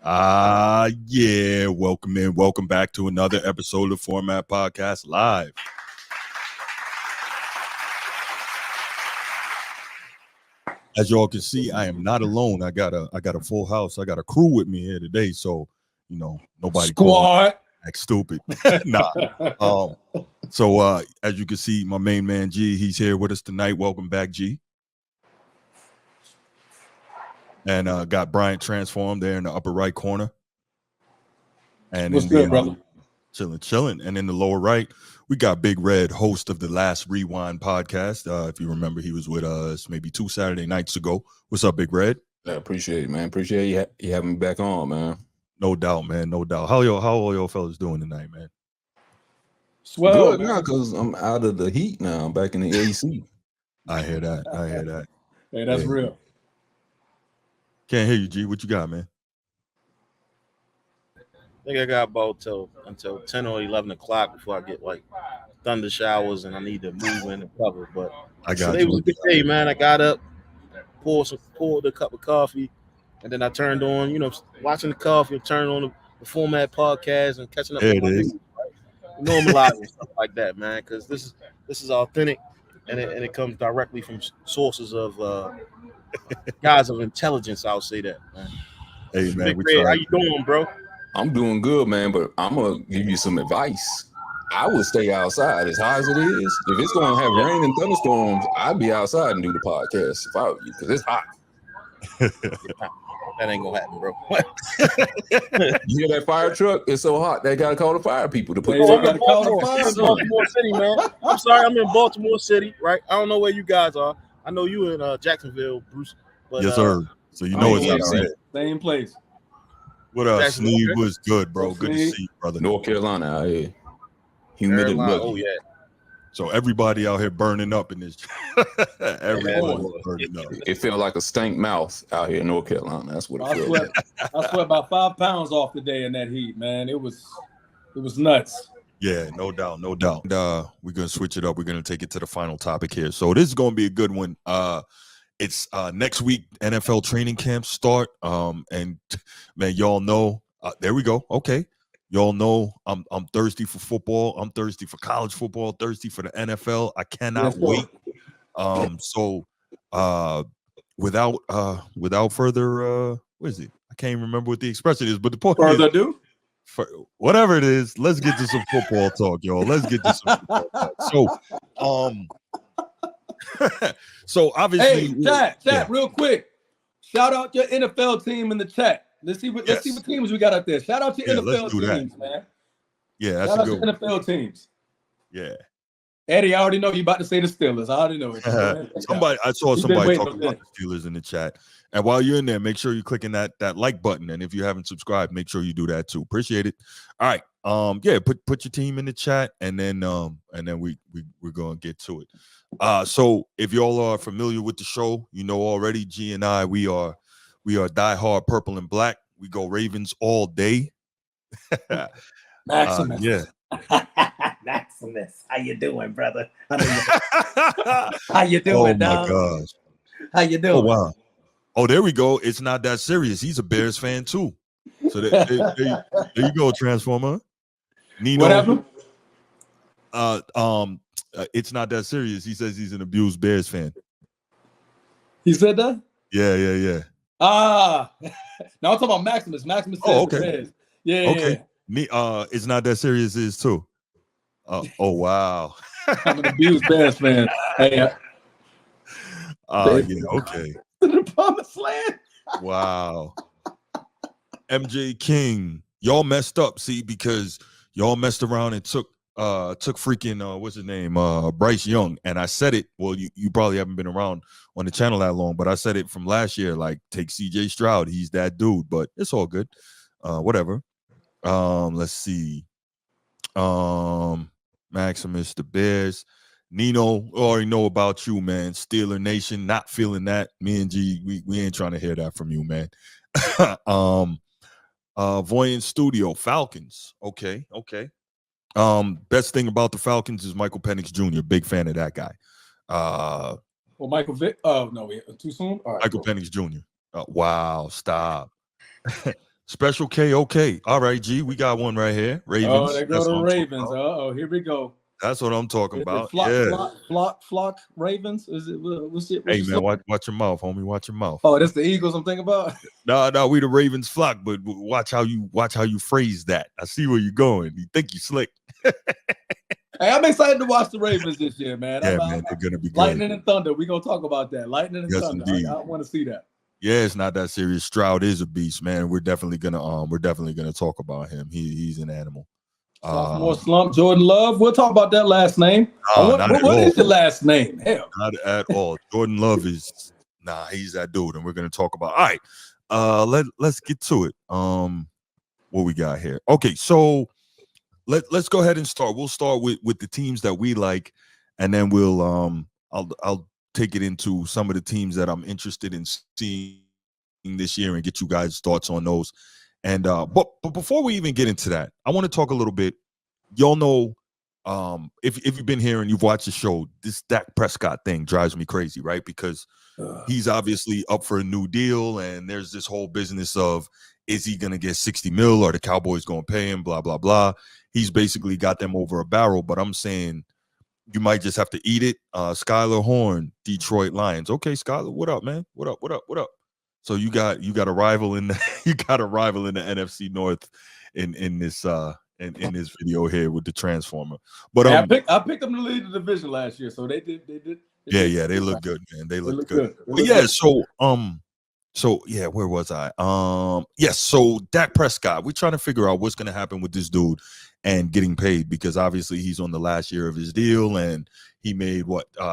Yeah, welcome back to another episode of Format Podcast Live. As y'all can see, I am not alone. I got a full house. I got a crew with me here today, so nobody squad act stupid. Nah. As you can see, my main man G, he's here with us tonight. Welcome back, G. And got Bryant transformed there in the upper right corner. And what's good, brother? Chilling. And in the lower right, we got Big Red, host of the Last Rewind podcast. If you remember, he was with us maybe 2 Saturday nights ago. What's up, Big Red? I appreciate it, man. Appreciate you having me back on, man. No doubt, man. No doubt. How all y'all fellas doing tonight, man? Swell, good now because I'm out of the heat now. I'm back in the AC. I hear that. Hey, that's real. Can't hear you, G. What you got, man? I think I got about until 10 or 11 o'clock before I get like thunder showers and I need to move in and cover. But today was a good day, man. I got up, poured a cup of coffee, and then I turned on, watching the coffee, turned on the Format Podcast and catching up with my news, right? Normalizing stuff like that, man, because this is authentic and it comes directly from sources of guys of intelligence. I'll say that, man. Hey, man, Big Red, how you doing, bro? I'm doing good, man, but I'm going to give you some advice. I would stay outside as hot as it is. If it's going to have rain and thunderstorms, I'd be outside and do the podcast if I were you, because it's hot. That ain't going to happen, bro. You hear that fire truck? It's so hot, they got to call the fire people to put it I'm in Baltimore City, man. I'm sorry, I'm in Baltimore City, right? I don't know where you guys are. I know you in Jacksonville, Bruce. But, yes, sir. So you know it's outside. Same place. What up, Sneed? Was good, bro. Good to see you, brother. North Carolina out here. Humid and muggy. Oh, yeah. So everybody out here burning up in this. Everyone burning up. It felt like a stank mouth out here in North Carolina. That's what it felt like. I sweat about 5 pounds off today in that heat, man. It was nuts. Yeah, no doubt. And, we're going to switch it up. We're going to take it to the final topic here. So this is going to be a good one. It's next week, NFL training camps start. And man, y'all know, there we go. Okay. Y'all know I'm thirsty for football. I'm thirsty for college football, thirsty for the NFL. I cannot wait. Without further, what is it? I can't even remember what the expression is, but the point further is, ado, whatever it is, let's get to some football talk, y'all. Let's get to some football talk. So obviously, hey, chat, real quick. Shout out your NFL team in the chat. Let's see what teams we got out there. Shout out your NFL teams, man. Yeah, that's shout a out good your NFL teams. Yeah. Eddie, I already know you about to say the Steelers. I already know it. I saw somebody talking about the Steelers in the chat. And while you're in there, make sure you're clicking that like button. And if you haven't subscribed, make sure you do that too. Appreciate it. All right. Put your team in the chat, and then we're gonna get to it. So if y'all are familiar with the show, you know already, G and I, we are diehard purple and black. We go Ravens all day. Maximus. Yeah. Maximus, how you doing, brother? How you doing, dog? Oh my gosh. How you doing? Oh wow. Oh, there we go. It's not that serious. He's a Bears fan too. So there you go, Transformer. Nino. What happened? It's not that serious. He says he's an abused Bears fan. He said that? Yeah. Now I'm talking about Maximus. Maximus says okay. Bears. Yeah. Okay. It's not that serious is too. Oh wow. I'm an abused Bears fan. Hey. Yeah. Okay. The promised land. Wow. MJ King, y'all messed up. See, because y'all messed around and took freaking what's his name, Bryce Young, and I said it. Well, you probably haven't been around on the channel that long, but I said it from last year. Like, take CJ Stroud, he's that dude. But it's all good. Whatever. Let's see. Maximus, the Bears. Nino, already know about you, man. Steeler Nation, not feeling that. Me and G, we ain't trying to hear that from you, man. Voyant Studio, Falcons. Okay. Best thing about the Falcons is Michael Penix Jr. Big fan of that guy. Michael Vick. Oh no, too soon. All right, Michael Penix Jr. Wow, stop. Special K. Okay. All right, G. We got one right here. Ravens. Oh, they go to Ravens. Uh-oh, here we go. That's what I'm talking about. Flock Ravens. Is it? What's it? Hey man, watch your mouth, homie. Watch your mouth. Oh, that's the Eagles I'm thinking about. No, we the Ravens flock, but watch how you phrase that. I see where you're going. You think you slick. Hey, I'm excited to watch the Ravens this year, man. Yeah, man, they're gonna be good. Lightning and Thunder. We're gonna talk about that. Lightning and Thunder. I want to see that. Yeah, it's not that serious. Stroud is a beast, man. We're definitely gonna talk about him. He's an animal. Sophomore slump, Jordan Love. We'll talk about that last name. What is your last name? Hell, not at all. Jordan Love is he's that dude, and we're gonna talk about. All right, let's get to it. What we got here? Okay, so let's go ahead and start. We'll start with the teams that we like, and then we'll I'll take it into some of the teams that I'm interested in seeing this year and get you guys' thoughts on those. And but before we even get into that, I want to talk a little bit. Y'all know, if you've been here and you've watched the show, this Dak Prescott thing drives me crazy, right? Because he's obviously up for a new deal, and there's this whole business of, is he gonna get 60 mil or the Cowboys gonna pay him? Blah blah blah. He's basically got them over a barrel. But I'm saying you might just have to eat it. Skylar Horn, Detroit Lions. Okay, Skylar, what up, man? What up? So you got a rival in the NFC North in this this video here with the Transformer. But I picked them to lead the division last year, so they did. Yeah, they look good, man. They look good. But yeah, so yeah, where was I? Yes, so Dak Prescott. We're trying to figure out what's gonna happen with this dude and getting paid, because obviously he's on the last year of his deal, and he made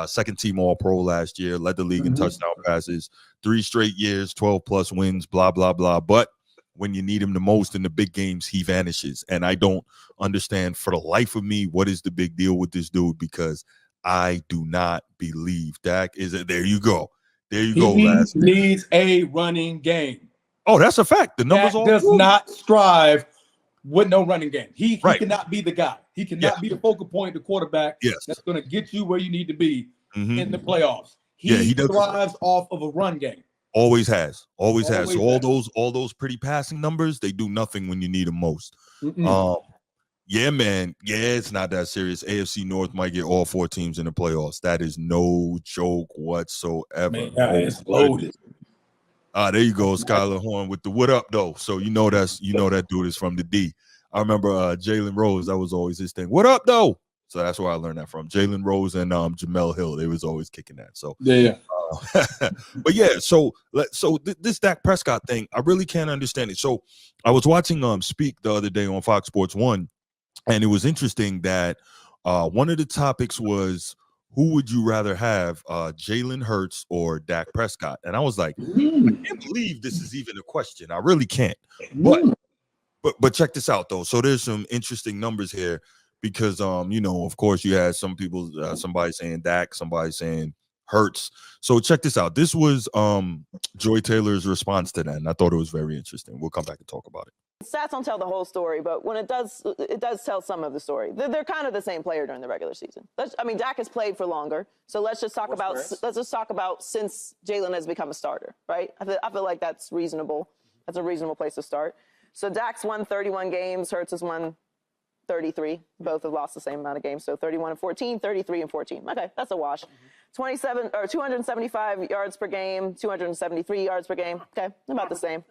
second team All-Pro last year, led the league in touchdown passes, 3 straight years, 12 plus wins, blah blah blah. But when you need him the most in the big games, he vanishes, and I don't understand for the life of me what is the big deal with this dude, because I do not believe Dak is it. There you go. He needs a running game. Oh, that's a fact. The numbers does not strive with no running game. He cannot be the guy. He cannot be the focal point, the quarterback that's going to get you where you need to be in the playoffs. He thrives off of a run game. Always has. So all those pretty passing numbers, they do nothing when you need them most. Yeah, man. Yeah, it's not that serious. AFC North might get all 4 teams in the playoffs. That is no joke whatsoever. Man, it's loaded. There you go, Skylar Horn with the what up though. So you know that dude is from the D. I remember Jalen Rose. That was always his thing. What up though? So that's where I learned that from. Jalen Rose and Jamel Hill. They was always kicking that. So yeah. But yeah, so this Dak Prescott thing, I really can't understand it. So I was watching Speak the other day on Fox Sports 1. And it was interesting that one of the topics was, who would you rather have, Jalen Hurts or Dak Prescott? And I was like, I can't believe this is even a question. I really can't. But check this out, though. So there's some interesting numbers here because, of course, you had some people, somebody saying Dak, somebody saying Hurts. So check this out. This was Joy Taylor's response to that, and I thought it was very interesting. We'll come back and talk about it. Stats don't tell the whole story, but when it does tell some of the story. They're kind of the same player during the regular season. Dak has played for longer, so let's just talk about since Jalen has become a starter, right? I feel like that's reasonable. That's a reasonable place to start. So Dak's won 31 games, Hurts has won 33. Both have lost the same amount of games, so 31 and 14, 33 and 14. Okay, that's a wash. 275 yards per game, 273 yards per game. Okay, about the same.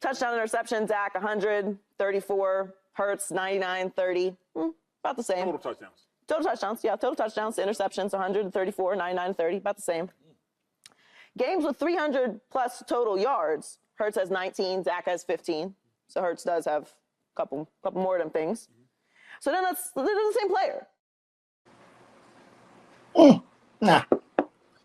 Touchdown interception, Dak 100, 34, Hurts 99, 30, about the same. Total touchdowns, yeah, total touchdowns, interceptions 134, 99, 30, about the same. Games with 300 plus total yards, Hurts has 19, Dak has 15. So Hurts does have a couple more of them things. So then they're the same player. Nah.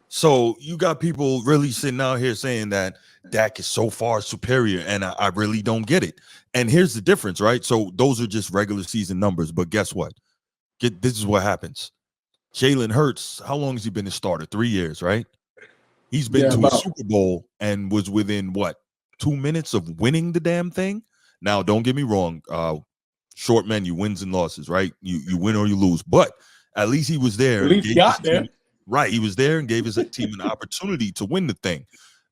So you got people really sitting out here saying that Dak is so far superior, and I really don't get it. And here's the difference, right? So those are just regular season numbers, but guess what? This is what happens. Jalen Hurts, how long has he been a starter? 3 years, right? He's been to a Super Bowl and was within, 2 minutes of winning the damn thing? Now, don't get me wrong. Short menu, wins and losses, right? You win or you lose. But at least he was there. At least he got there. Right, he was there and gave his team an opportunity to win the thing.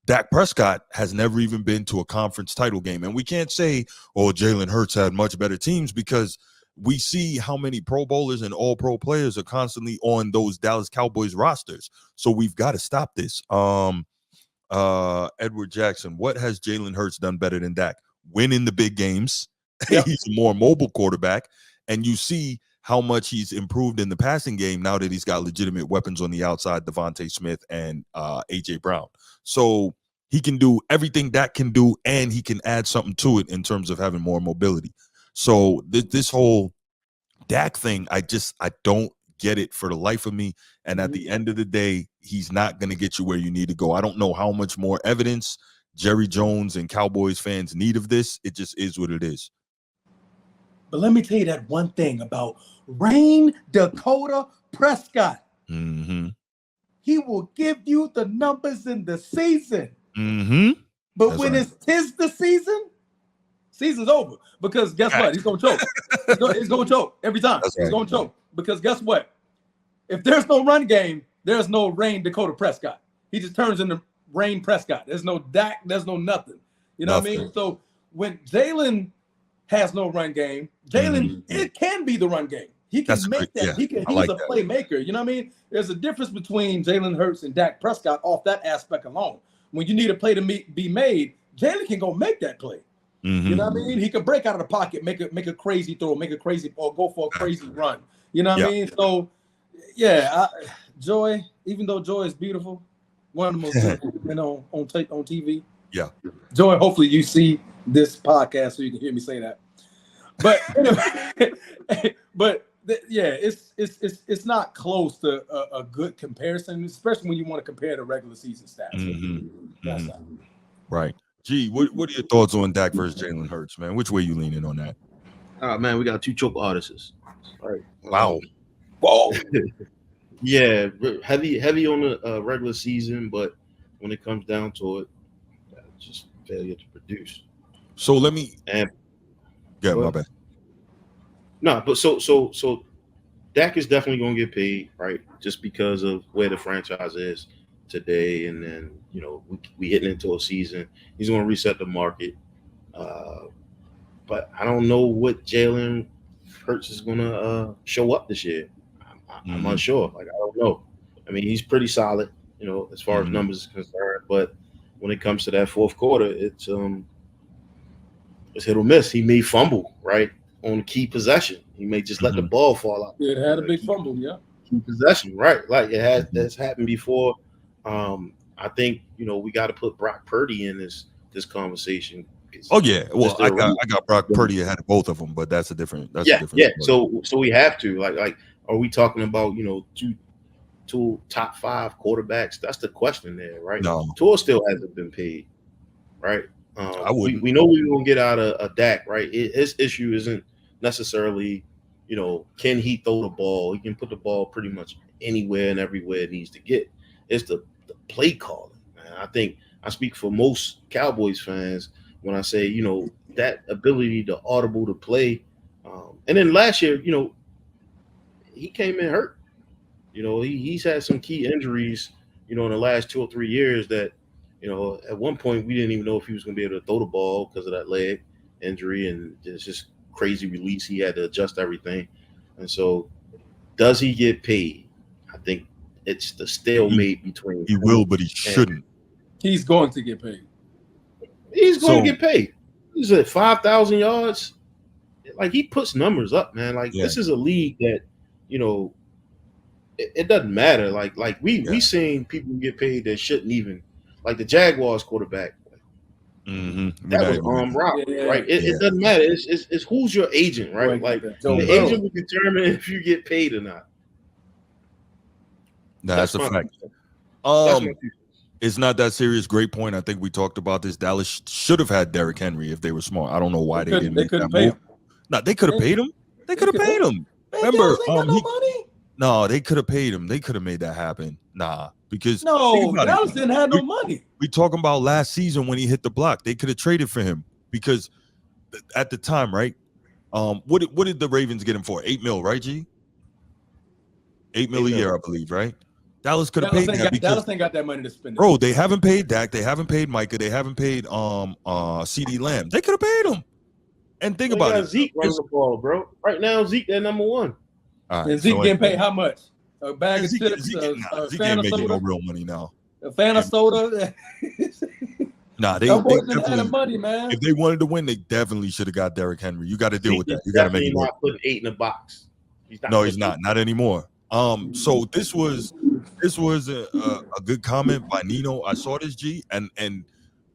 Dak Prescott has never even been to a conference title game. And we can't say, oh, Jalen Hurts had much better teams, because we see how many Pro Bowlers and all-pro players are constantly on those Dallas Cowboys rosters. So we've got to stop this. Edward Jackson, what has Jalen Hurts done better than Dak? Win in the big games. Yep. He's a more mobile quarterback. And you see how much he's improved in the passing game now that he's got legitimate weapons on the outside, Devontae Smith and A.J. Brown. So he can do everything Dak can do, and he can add something to it in terms of having more mobility. So this whole Dak thing, I don't get it for the life of me. And at the end of the day, he's not going to get you where you need to go. I don't know how much more evidence Jerry Jones and Cowboys fans need of this. It just is what it is. But let me tell you that one thing about Rain Dakota Prescott. Mm-hmm. He will give you the numbers in the season. Mm-hmm. But that's when right. It's the season's over. Because guess what? He's going to choke. He's going to choke every time. That's he's going to choke. Because guess what? If there's no run game, there's no Rain Dakota Prescott. He just turns into Rain Prescott. There's no Dak. There's no nothing. You know what I mean? So when Jalen has no run game, Jalen, it can be the run game. He can make that. Yeah, he's a playmaker. You know what I mean? There's a difference between Jalen Hurts and Dak Prescott off that aspect alone. When you need a play to be made, Jalen can go make that play. Mm-hmm. You know what I mean? He can break out of the pocket, make a crazy throw, or go for a crazy run. You know what I mean? So, yeah, Joy, even though Joy is beautiful, one of the most beautiful women on TV. Yeah. Joy, hopefully you see this podcast so you can hear me say that. But anyway, it's not close to a good comparison, especially when you want to compare the regular season stats. Mm-hmm. Right. Gee, what are your thoughts on Dak versus Jalen Hurts, man? Which way you leaning on that? Man, we got two choke artists. All right. Wow. Whoa. Yeah, heavy on the regular season, but when it comes down to it, just failure to produce. So let me. My bad. No, but so Dak is definitely going to get paid, right? Just because of where the franchise is today, and then we hitting into a season. He's going to reset the market, but I don't know what Jalen Hurts is going to show up this year. I'm unsure. Like, I don't know. I mean, he's pretty solid, as far as numbers is concerned. But when it comes to that fourth quarter, it's hit or miss. He may fumble, right, on key possession. He may just let the ball fall out. It had a big fumble, yeah. Key possession, right? Like that's happened before. I think we got to put Brock Purdy in this conversation. Oh yeah, well I got Brock Purdy ahead of both of them, but that's a different. Yeah. So we have to like, are we talking about two top 5 quarterbacks? That's the question there, right? No, Tua still hasn't been paid, right? We know we're gonna get out of Dak, right? His issue isn't necessarily, can he throw the ball? He can put the ball pretty much anywhere and everywhere it needs to get. It's the play calling, man. I think I speak for most Cowboys fans when I say, that ability to audible to play. And then last year, he came in hurt. He's had some key injuries, in the last 2 or 3 years that, at one point we didn't even know if he was going to be able to throw the ball because of that leg injury, and it's just crazy release. He had to adjust everything. And so does he get paid? I think it's the stalemate between. He will, but he shouldn't. He's going to get paid. He's going to get paid. He's at 5,000 yards. Like, he puts numbers up, man. Like, this is a league that, it doesn't matter. Like we seen people get paid that shouldn't even. Like the Jaguars quarterback. That was armed robbery, right? It doesn't matter. It's who's your agent, right? Like the agent will determine if you get paid or not. No, that's a fact. It's not that serious. Great point. I think we talked about this. Dallas should have had Derrick Henry if they were smart. I don't know why they didn't. They couldn't pay him. No, they could have paid him. They could have paid him. Remember, no, they could have paid him. They could have made that happen. Nah, because Dallas didn't have no money. We talking about last season when he hit the block. They could have traded for him because at the time, right? What did the Ravens get him for? $8 million, right, G? $8 million a year, I believe, right? Dallas could have paid that because Dallas ain't got that money to spend. Bro, they haven't paid Dak. They haven't paid Micah. They haven't paid CeeDee Lamb. They could have paid him. And think about it. Zeke running the ball, bro. Right now, Zeke that number one. Right, and Zeke getting paid how much? A bag of chips, Zeke ain't making no real money now. A fan of soda. Nah, they definitely money, man. If they wanted to win, they definitely should have got Derrick Henry. You got to deal with that. You got to make it work. Not putting 8 in the box. He's not. Not anymore. So this was a good comment by Nino. I saw this, G, and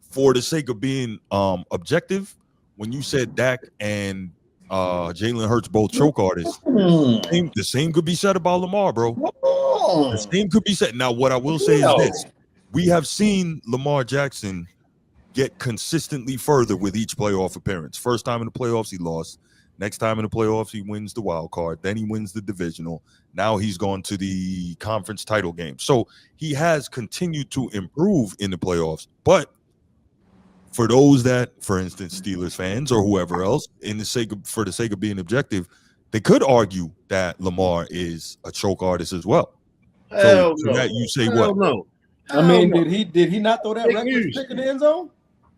for the sake of being objective, when you said Dak and Jalen Hurts both choke artists, the same could be said about Lamar, bro. The same could be said. Now, what I will say is this: we have seen Lamar Jackson get consistently further with each playoff appearance. First time in the playoffs, he lost. Next time in the playoffs, he wins the wild card. Then he wins the divisional. Now he's gone to the conference title game. So he has continued to improve in the playoffs. But for those that, for instance, Steelers fans or whoever else, for the sake of being objective, they could argue that Lamar is a choke artist as well. Hell so no. that you say Hell what? No. I mean, did he not throw that reckless pick in the end zone?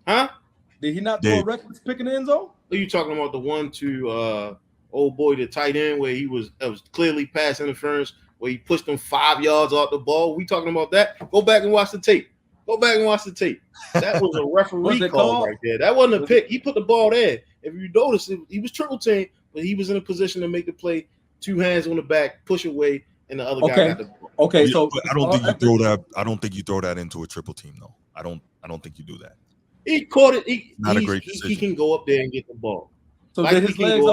Huh? Did he not throw a reckless pick in the end zone? Are you talking about the one to old boy, the tight end, where that was clearly pass interference, where he pushed him 5 yards off the ball? We talking about that? Go back and watch the tape. That was a referee call right there. That wasn't a pick. He put the ball there. If you notice, he was triple teamed, but he was in a position to make the play. 2 hands on the back, push away, and the other guy got the ball. Okay, so I don't think you throw that. I don't think you throw that into a triple team, though. I don't think you do that. He caught it. He can go up there and get the ball. So did his legs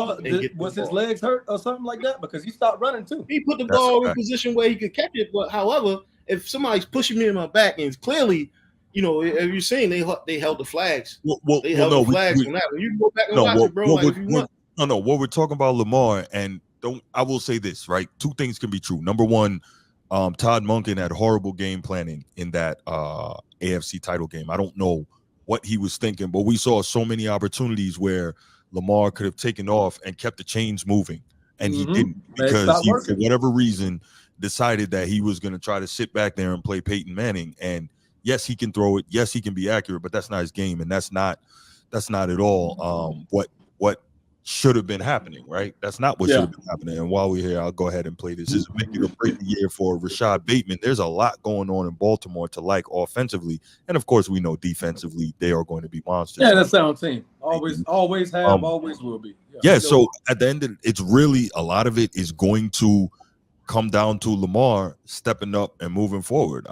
was his legs hurt or something like that? Because he stopped running too. He put the ball in a position where he could catch it. But however, if somebody's pushing me in my back and it's clearly, if you're saying they held the flags. They held the flags on that. When you go back and watch it, bro, if you want. No. What we're talking about Lamar, and I will say this, right? 2 things can be true. Number one, Todd Monken had horrible game planning in that AFC title game. I don't know what he was thinking, but we saw so many opportunities where Lamar could have taken off and kept the chains moving, and he didn't, because he, for whatever reason, decided that he was going to try to sit back there and play Peyton Manning. And yes, he can throw it. Yes, he can be accurate, but that's not his game, and that's not at all what should have been happening, right? That's not what should have been happening. And while we're here, I'll go ahead and play this. This is make it or break the year for Rashad Bateman. There's a lot going on in Baltimore to like offensively, and of course, we know defensively they are going to be monsters. Yeah, that's our team. Always have, always will be. So at the end of it, it's really a lot of it is going to come down to Lamar stepping up and moving forward.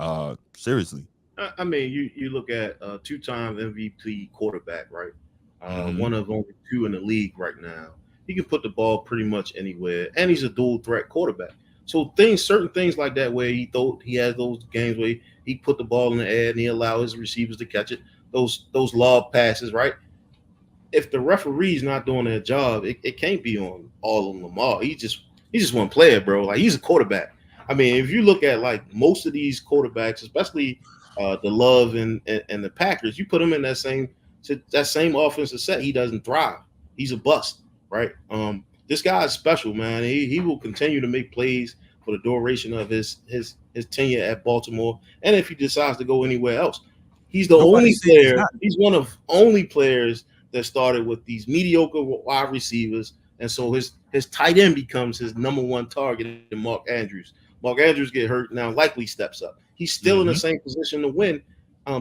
Seriously. I mean, you look at 2-time MVP quarterback, right? One of only 2 in the league right now. He can put the ball pretty much anywhere, and he's a dual threat quarterback. So certain things like that, where he has those games where he put the ball in the air and he allowed his receivers to catch it. Those lob passes, right? If the referee's not doing their job, it can't be on all of Lamar. He's just one player, bro. Like, he's a quarterback. I mean, if you look at like most of these quarterbacks, especially the Love and the Packers, you put them in that same offensive set, he doesn't thrive. He's a bust, right? This guy is special, man. He will continue to make plays for the duration of his tenure at Baltimore, and if he decides to go anywhere else, he's the only player. He's one of only players that started with these mediocre wide receivers, and so his tight end becomes his number 1 target in Mark Andrews. Mark Andrews get hurt now, likely steps up. He's still in the same position to win.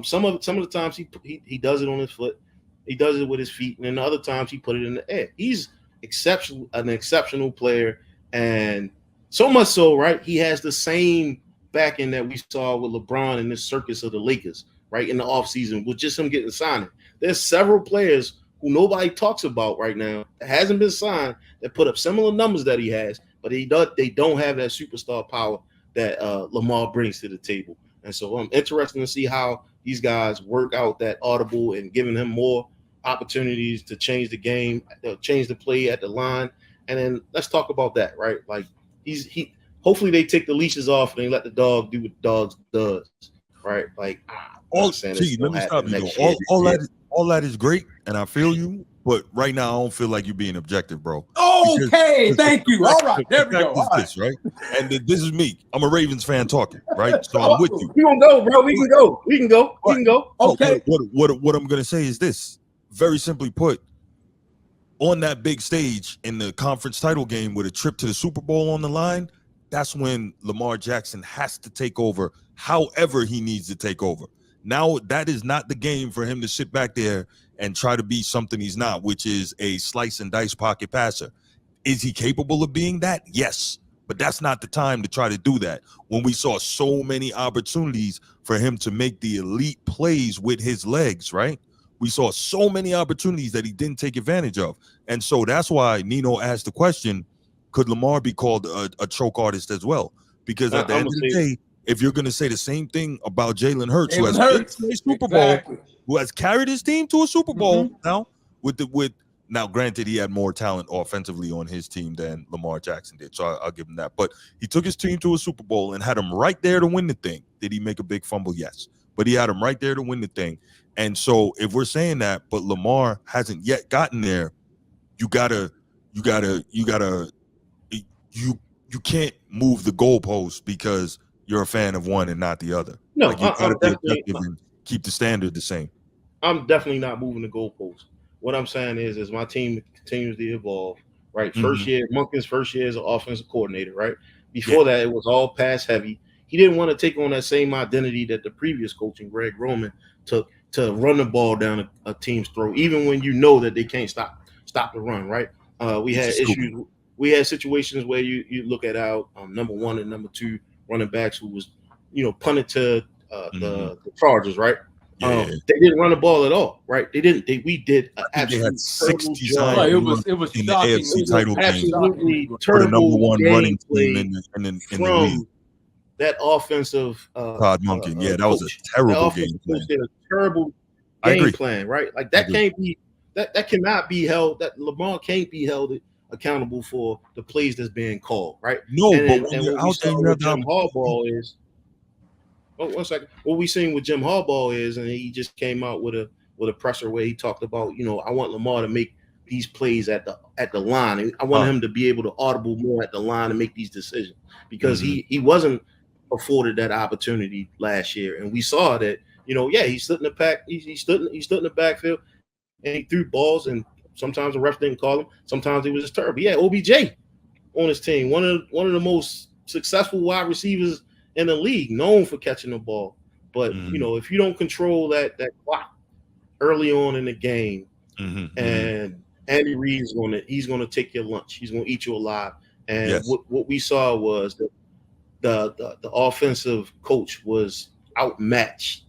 Some of the times he does it on his foot, he does it with his feet, and then other times he put it in the air. He's an exceptional player, and so much so, right? He has the same backing that we saw with LeBron in this circus of the Lakers, right, in the offseason, with just him getting signed. There's several players who nobody talks about right now that hasn't been signed that put up similar numbers that he has, but they don't have that superstar power that Lamar brings to the table. And so I'm interested to see how these guys work out that audible and giving him more opportunities to change the game, change the play at the line. And then let's talk about that, right? Like hopefully they take the leashes off and they let the dog do what the dog does, right? Like let me stop you. All that is great, and I feel you. but right now I don't feel like you're being objective, bro. Okay, thank you. All right, there we go. All right. This, right? And this is me. I'm a Ravens fan talking, right? So I'm with you. We gonna go, bro. We can go. Okay. What I'm gonna say is this. Very simply put, on that big stage in the conference title game with a trip to the Super Bowl on the line, that's when Lamar Jackson has to take over however he needs to take over. Now, that is not the game for him to sit back there and try to be something he's not, which is a slice and dice pocket passer. Is he capable of being that? Yes, but that's not the time to try to do that when we saw so many opportunities for him to make the elite plays with his legs, right? We saw so many opportunities that he didn't take advantage of. And so that's why Nino asked the question, could Lamar be called a choke artist as well? Because at the end of the day, if you're going to say the same thing about Jalen Hurts, who has been to a Super Bowl, who has carried his team to a Super Bowl now, now, granted, he had more talent offensively on his team than Lamar Jackson did, so I'll give him that. But he took his team to a Super Bowl and had him right there to win the thing. Did he make a big fumble? Yes. But he had him right there to win the thing. And so if we're saying that, but Lamar hasn't yet gotten there, you can't move the goalpost because you're a fan of one and not the other. No, like you gotta be objective and keep the standard the same. I'm definitely not moving the goalpost. What I'm saying is my team continues to evolve, right? Monken's first year as an offensive coordinator, right? Before that, it was all pass heavy. He didn't want to take on that same identity that the previous coach and Greg Roman took to run the ball down a team's throat, even when you know that they can't stop the run, right? We had issues. We had situations where you look at our number one and number two running backs who was, punted to the Chargers, right? They didn't run the ball at all, right? They didn't. We did an absolute 60 job. Right, it was in the AFC title absolutely game. terrible number one running play team in the league. That offensive Todd Monken, that was a terrible game plan. Did a terrible game plan, right? Like that can't be that cannot be held. That Lamar can't be held accountable for the plays that's being called, right? No, but when you're out there, you have Jim Harbaugh is. Oh, 1 second. What we seen with Jim Harbaugh is, and he just came out with a presser where he talked about, I want Lamar to make these plays at the line. And I want him to be able to audible more at the line and make these decisions because he wasn't afforded that opportunity last year, and we saw that. He stood in the pack. He stood in the backfield, and he threw balls, and sometimes the ref didn't call him. Sometimes it was just terrible. He had OBJ on his team, one of the most successful wide receivers in the league, known for catching the ball. But if you don't control that clock early on in the game, and Andy Reid's he's gonna take your lunch. He's gonna eat you alive. And what we saw was that the offensive coach was outmatched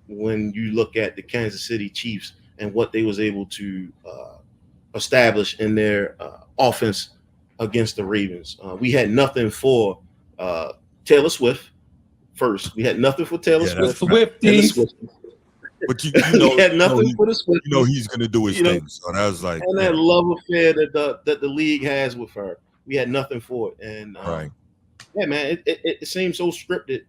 when you look at the Kansas City Chiefs and what they was able to establish in their offense against the Ravens. We had nothing for Taylor Swift first. We had nothing for Taylor Swift. Swifties. But you had nothing for the Swift. He's gonna do his thing. So that was like that love affair that the league has with her. We had nothing for it. And yeah, man, it seemed so scripted.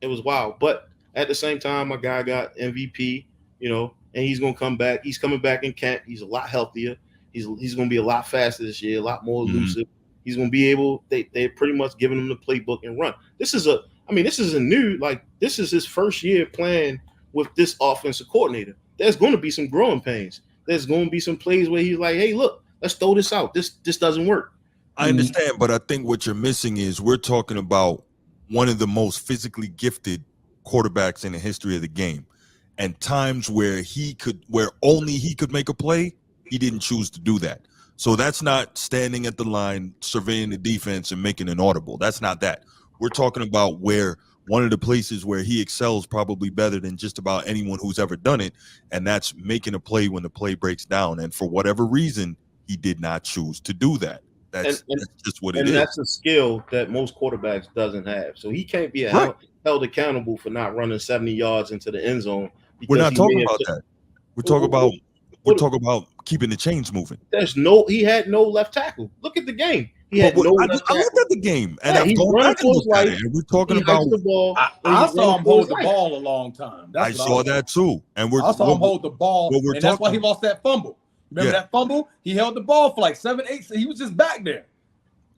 It was wild. But at the same time, my guy got MVP, and he's gonna come back. He's coming back in camp. He's a lot healthier. He's gonna be a lot faster this year, a lot more elusive. He's going to be able. They're pretty much giving him the playbook and run. This is his first year playing with this offensive coordinator. There's going to be some growing pains. There's going to be some plays where he's like, "Hey, look, let's throw this out. This doesn't work." I understand, but I think what you're missing is we're talking about one of the most physically gifted quarterbacks in the history of the game, and times where only he could make a play, he didn't choose to do that. So that's not standing at the line, surveying the defense and making an audible. That's not that. We're talking about where one of the places where he excels probably better than just about anyone who's ever done it, and that's making a play when the play breaks down. And for whatever reason, he did not choose to do that. That's just what it is. And that's a skill that most quarterbacks doesn't have. So he can't be held accountable for not running 70 yards into the end zone. We're not talking about that. We're talking about keeping the chains moving. He had no left tackle. Look at the game. He had no left tackle. I looked at the game, and I've gone back and looked at it. And we're talking about the ball. I saw him hold the ball a long time. I saw that too. And I saw him hold the ball, and that's why he lost that fumble. Remember that fumble? He held the ball for like 7, 8. So he was just back there.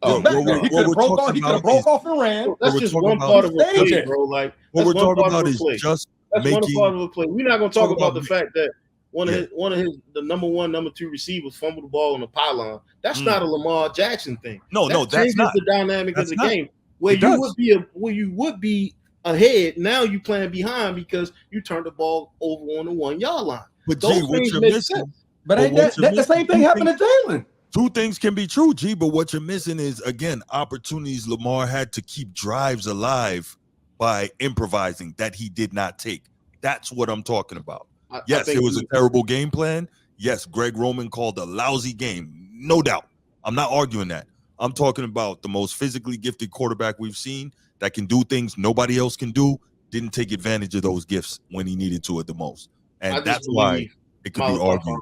He could have broke off and ran. That's just one part of a play, bro. Like what we're talking about is just that's one part of a play. We're not going to talk about the fact that one of his the number 1, number 2 receivers fumbled the ball on the pylon. That's not a Lamar Jackson thing. No, that's changes not the dynamic of the game. Where you would be ahead, now you playing behind because you turned the ball over on the 1 yard line. But G, what you're missing. But ain't that the same thing happened to Jalen? Two things can be true, G, but what you're missing is, again, opportunities Lamar had to keep drives alive by improvising that he did not take. That's what I'm talking about. Yes, it was a terrible game plan. Yes, Greg Roman called a lousy game. No doubt. I'm not arguing that. I'm talking about the most physically gifted quarterback we've seen that can do things nobody else can do, didn't take advantage of those gifts when he needed to at the most. And that's why it could be argued.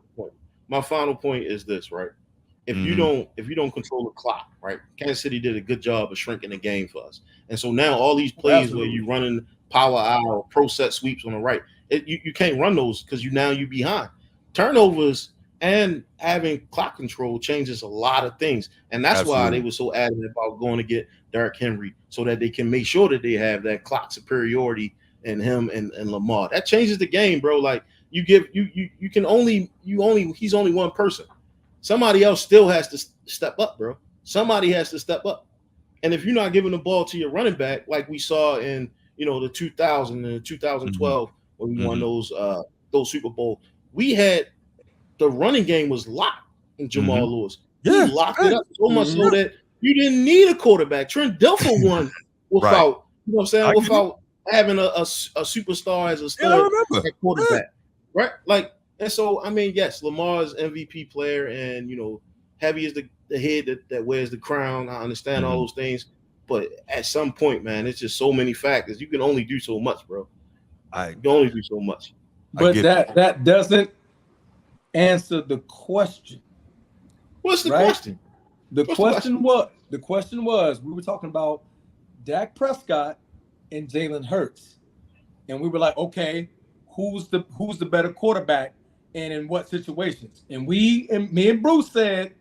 My final point is this, right? If you don't control the clock, right? Kansas City did a good job of shrinking the game for us. And so now all these plays where you running power hour, pro set sweeps on the right, you can't run those because you behind. Turnovers and having clock control changes a lot of things. And that's why they were so adamant about going to get Derrick Henry so that they can make sure that they have that clock superiority in him and Lamar. That changes the game, bro. Like he's only one person. Somebody else still has to step up, bro. Somebody has to step up. And if you're not giving the ball to your running back, like we saw in the 2000 and 2012 when we won those Super Bowl, we had the running game was locked in Jamal Lewis. He locked it up so much so that you didn't need a quarterback. Trent Dilfer won without without having a superstar as a stud at quarterback, right? Like. And so, I mean, yes, Lamar's MVP player, and heavy is the head that wears the crown. I understand all those things, but at some point, man, it's just so many factors. You can only do so much, bro. You can only do so much. But that doesn't answer the question. What's the question? The question was we were talking about Dak Prescott and Jalen Hurts, and we were like, okay, who's the better quarterback? And in what situations? And me and Bruce said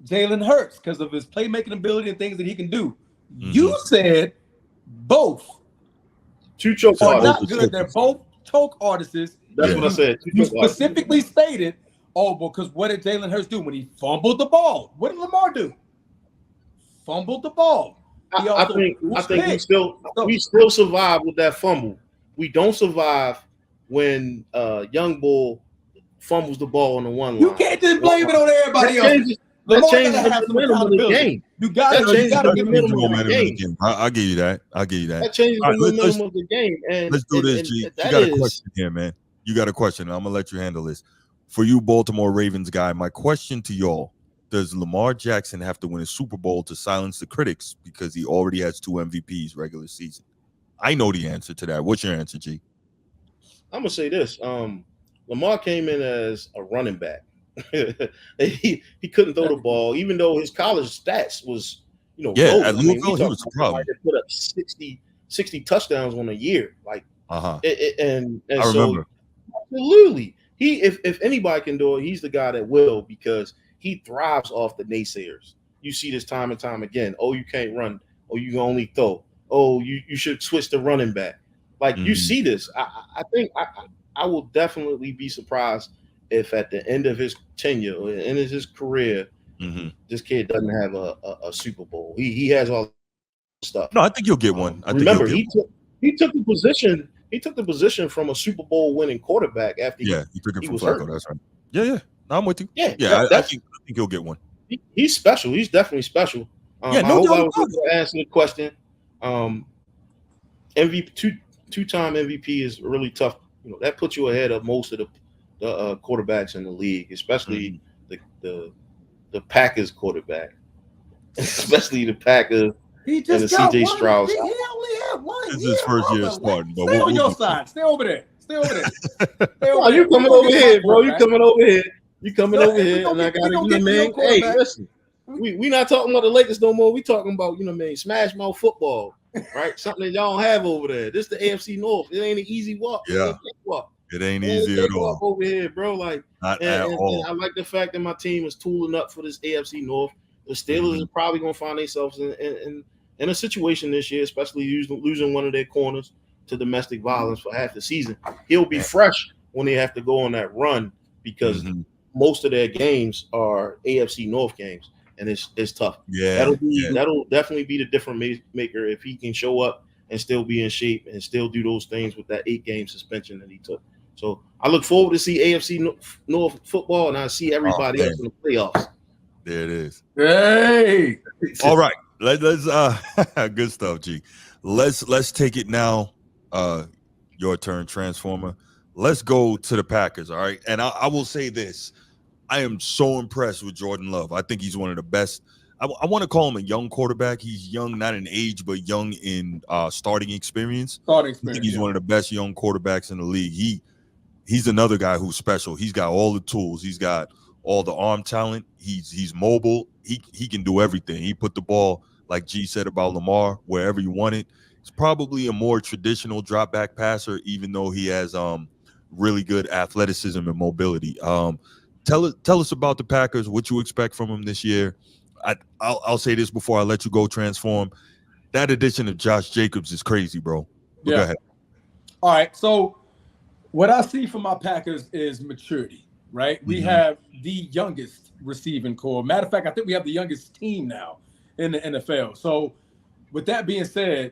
Jalen Hurts because of his playmaking ability and things that he can do. You said both. Two choke artists. Not good. They're both choke artists. That's what I said. You specifically stated, because what did Jalen Hurts do when he fumbled the ball? What did Lamar do? Fumbled the ball. I think we still survive with that fumble. We don't survive when Young Bull fumbles the ball on the 1 line. You can't just blame it on everybody else. That changes the momentum of the game. You got to give the momentum of the game. I'll give you that. That changes the momentum of the game. And let's do this, G. You got a question here, man. You got a question. I'm gonna let you handle this. For you, Baltimore Ravens guy, my question to y'all: does Lamar Jackson have to win a Super Bowl to silence the critics because he already has 2 MVPs regular season? I know the answer to that. What's your answer, G? I'm gonna say this. Lamar came in as a running back. he couldn't throw the ball, even though his college stats was, low. At Louisville, he was a problem. Put up 60 touchdowns on a year, like, and I remember. Absolutely, if anybody can do it, he's the guy that will, because he thrives off the naysayers. You see this time and time again. Oh, you can't run. Oh, you can only throw. Oh, you should switch to running back. Like, you see this. I think I will definitely be surprised if at the end of his tenure or end of his career, this kid doesn't have a Super Bowl. He has all the stuff. No, I think you'll get one. Remember, he took the position. He took the position from a Super Bowl winning quarterback after he took it from Flacco. That's right. Yeah. I'm with you. Yeah. I think he'll get one. He's special. He's definitely special. No I doubt. I was asking the question. MVP, two-time MVP is really tough. That puts you ahead of most of the quarterbacks in the league, especially the Packers quarterback, especially the Packers and the C.J. Stroud. He only had one. This is his first year starting. Stay on your side. Stay over there. You coming over here, bro? You coming over here? And I gotta, man. Hey, listen. We not talking about the Lakers no more. We talking about, smash mouth football, right? Something that y'all don't have over there. This is the AFC North. It ain't an easy walk. Yeah. It ain't easy at all over here, bro. Like, not at all. And I like the fact that my team is tooling up for this AFC North. The Steelers are probably going to find themselves in a situation this year, especially losing one of their corners to domestic violence for half the season. He'll be fresh when they have to go on that run because most of their games are AFC North games, and it's tough. Yeah, that'll definitely be the difference maker if he can show up and still be in shape and still do those things with that 8-game suspension that he took. So I look forward to see AFC North football, and I see everybody else in the playoffs. There it is. Hey, all right. Let's good stuff, G. Let's take it now. Your turn, Transformer. Let's go to the Packers. All right, and I will say this: I am so impressed with Jordan Love. I think he's one of the best. I want to call him a young quarterback. He's young, not in age, but young in starting experience. I think he's one of the best young quarterbacks in the league. He's another guy who's special. He's got all the tools. He's got all the arm talent. He's mobile. He can do everything. He put the ball, like G said about Lamar, wherever you want it. He's probably a more traditional drop back passer, even though he has really good athleticism and mobility. Tell us about the Packers, what you expect from them this year. I'll say this before I let you go, Transform. That addition of Josh Jacobs is crazy, bro. But go ahead. All right, so what I see from my Packers is maturity, right? We have the youngest receiving core. Matter of fact, I think we have the youngest team now in the NFL. So with that being said,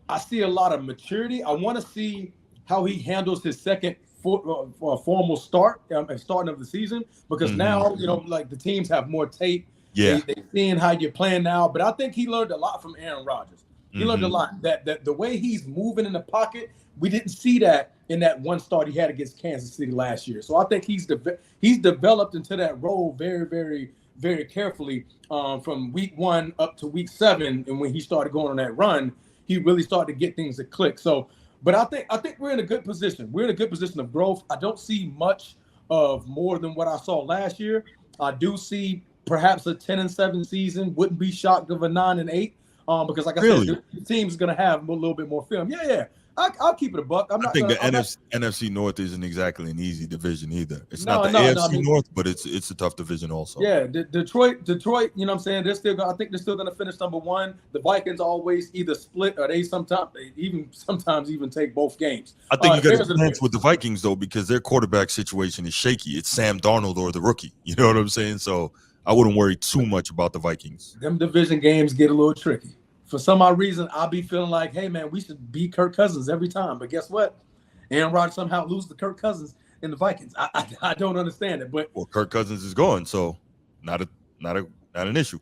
I see a lot of maturity. I want to see how he handles his second formal starting of the season, because now, like the teams have more tape. Yeah. They're seeing how you're playing now. But I think he learned a lot from Aaron Rodgers. He learned a lot. That the way he's moving in the pocket, we didn't see that in that one start he had against Kansas City last year. So I think he's developed into that role very, very, very carefully from week 1 up to week 7. And when he started going on that run, he really started to get things to click. So, but I think we're in a good position. We're in a good position of growth. I don't see much of more than what I saw last year. I do see perhaps a 10-7 season. Wouldn't be shocked of a 9-8 because, like I said, the team's going to have a little bit more film. Yeah. I'll keep it a buck. I think NFC North isn't exactly an easy division either. It's not the AFC North, but it's a tough division also. Yeah, Detroit. You know what I'm saying? I think they're still going to finish number 1. The Vikings always either split or they sometimes even take both games. I think you got a chance with the Vikings though, because their quarterback situation is shaky. It's Sam Darnold or the rookie. You know what I'm saying? So I wouldn't worry too much about the Vikings. Them division games get a little tricky. For some odd reason, I'll be feeling like, hey, man, we should beat Kirk Cousins every time. But guess what? Aaron Rodgers somehow loses to Kirk Cousins in the Vikings. I don't understand it. But Kirk Cousins is gone, so not an issue.